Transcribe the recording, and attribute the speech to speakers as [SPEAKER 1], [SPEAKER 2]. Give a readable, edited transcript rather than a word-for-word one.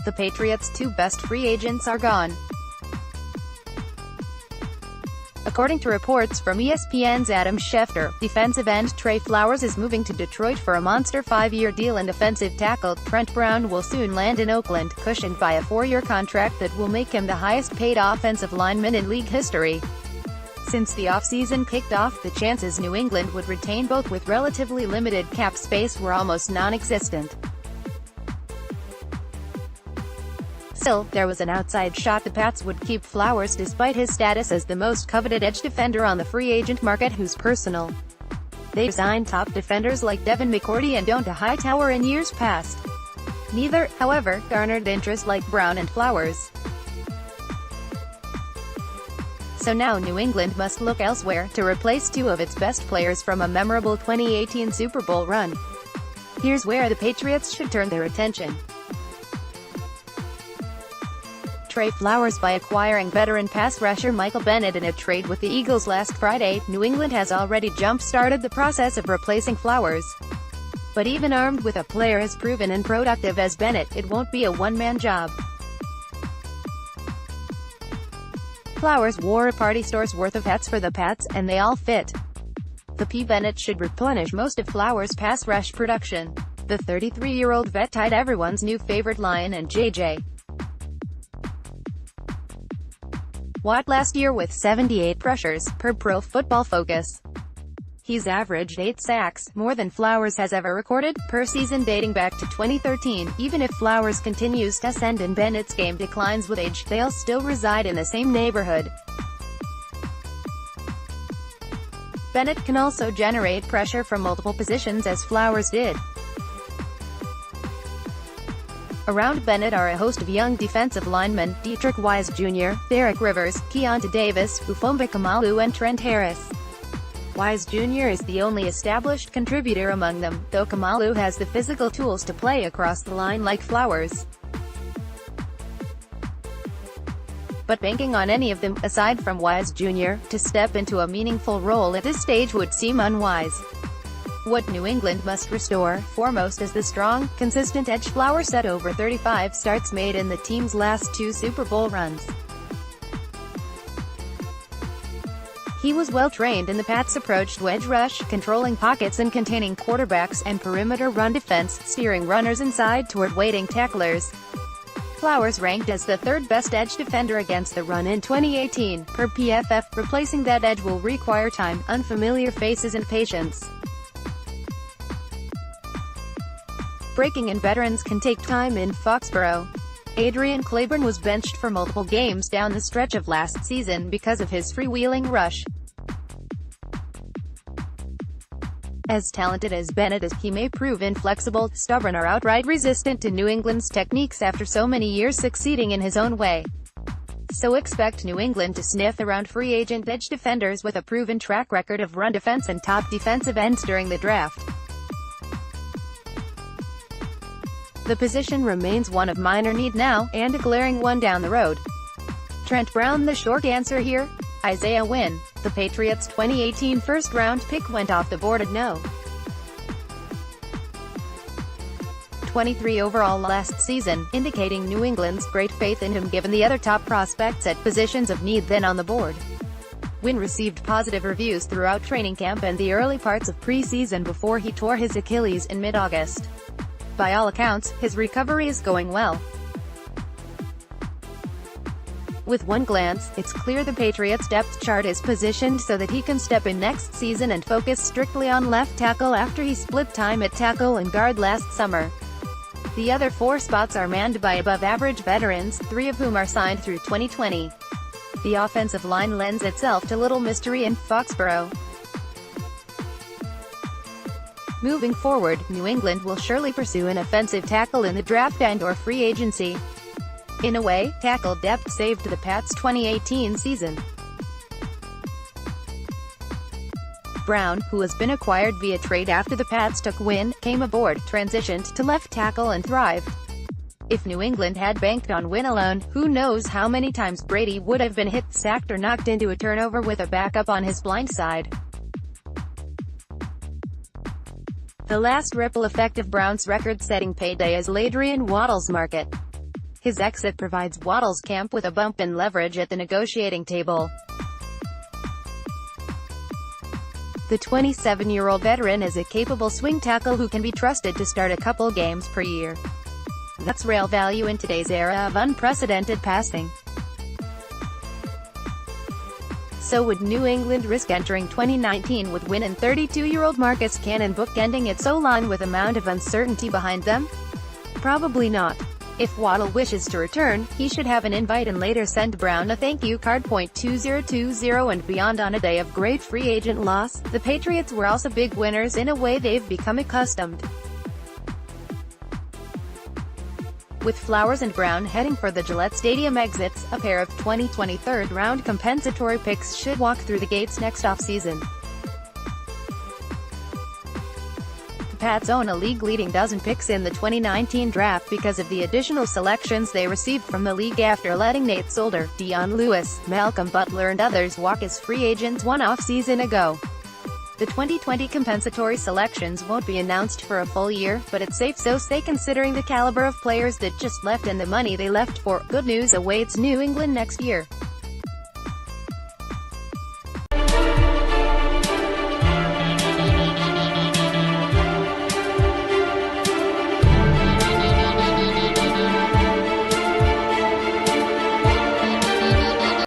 [SPEAKER 1] The Patriots' two best free agents are gone. According to reports from ESPN's Adam Schefter, defensive end Trey Flowers is moving to Detroit for a monster 5-year deal, and offensive tackle Trent Brown will soon land in Oakland, cushioned by a 4-year contract that will make him the highest-paid offensive lineman in league history. Since the offseason kicked off, the chances New England would retain both with relatively limited cap space were almost non-existent. Still, there was an outside shot the Pats would keep Flowers despite his status as the most coveted edge defender on the free agent market, whose personal. They signed top defenders like Devin McCourty and Donta Hightower in years past. Neither, however, garnered interest like Brown and Flowers. So now New England must look elsewhere to replace two of its best players from a memorable 2018 Super Bowl run. Here's where the Patriots should turn their attention. Trey Flowers. By acquiring veteran pass rusher Michael Bennett in a trade with the Eagles last Friday, New England has already jump-started the process of replacing Flowers. But even armed with a player as proven and productive as Bennett, it won't be a one-man job. Flowers wore a party store's worth of hats for the Pats, and they all fit. The P. Bennett should replenish most of Flowers' pass rush production. The 33-year-old vet tied everyone's new favorite Lion and J.J. Watt last year with 78 pressures, per Pro Football Focus. He's averaged 8 sacks, more than Flowers has ever recorded, per season dating back to 2013. Even if Flowers continues to ascend and Bennett's game declines with age, they'll still reside in the same neighborhood. Bennett can also generate pressure from multiple positions as Flowers did. Around Bennett are a host of young defensive linemen: Dietrich Wise Jr., Derek Rivers, Keonta Davis, Ufomba Kamalu and Trent Harris. Wise Jr. is the only established contributor among them, though Kamalu has the physical tools to play across the line like Flowers. But banking on any of them, aside from Wise Jr., to step into a meaningful role at this stage would seem unwise. What New England must restore, foremost, is the strong, consistent edge. Flowers set over 35 starts made in the team's last 2 Super Bowl runs. He was well-trained in the Pats' approach to edge rush, controlling pockets and containing quarterbacks, and perimeter run defense, steering runners inside toward waiting tacklers. Flowers ranked as the 3rd best edge defender against the run in 2018, per PFF. Replacing that edge will require time, unfamiliar faces and patience. Breaking in veterans can take time in Foxborough. Adrian Claiborne was benched for multiple games down the stretch of last season because of his freewheeling rush. As talented as Bennett is, he may prove inflexible, stubborn or outright resistant to New England's techniques after so many years succeeding in his own way. So expect New England to sniff around free agent edge defenders with a proven track record of run defense and top defensive ends during the draft. The position remains one of minor need now, and a glaring one down the road. Trent Brown. The short answer here? Isaiah Wynn. The Patriots' 2018 first-round pick went off the board at no. 23 overall last season, indicating New England's great faith in him given the other top prospects at positions of need then on the board. Wynn received positive reviews throughout training camp and the early parts of preseason before he tore his Achilles in mid-August. By all accounts, his recovery is going well. With one glance, it's clear the Patriots' depth chart is positioned so that he can step in next season and focus strictly on left tackle after he split time at tackle and guard last summer. The other 4 spots are manned by above-average veterans, 3 of whom are signed through 2020. The offensive line lends itself to little mystery in Foxborough. Moving forward, New England will surely pursue an offensive tackle in the draft and/or free agency. In a way, tackle depth saved the Pats' 2018 season. Brown, who has been acquired via trade after the Pats took Wynn, came aboard, transitioned to left tackle and thrived. If New England had banked on Wynn alone, who knows how many times Brady would have been hit, sacked or knocked into a turnover with a backup on his blind side. The last ripple effect of Brown's record-setting payday is Ladrian Waddle's market. His exit provides Waddle's camp with a bump in leverage at the negotiating table. The 27-year-old veteran is a capable swing tackle who can be trusted to start a couple games per year. That's real value in today's era of unprecedented passing. So would New England risk entering 2019 with win and 32-year-old Marcus Cannon bookending its O-line with amount of uncertainty behind them? Probably not. If Waddle wishes to return, he should have an invite and later send Brown a thank you card. 2020 and beyond. On a day of great free agent loss, the Patriots were also big winners in a way they've become accustomed. With Flowers and Brown heading for the Gillette Stadium exits, a pair of 2020 third-round compensatory picks should walk through the gates next offseason. The Pats own a league-leading dozen picks in the 2019 draft because of the additional selections they received from the league after letting Nate Solder, Dion Lewis, Malcolm Butler and others walk as free agents one offseason ago. The 2020 compensatory selections won't be announced for a full year, but it's safe to say considering the caliber of players that just left and the money they left for, good news awaits New England next year.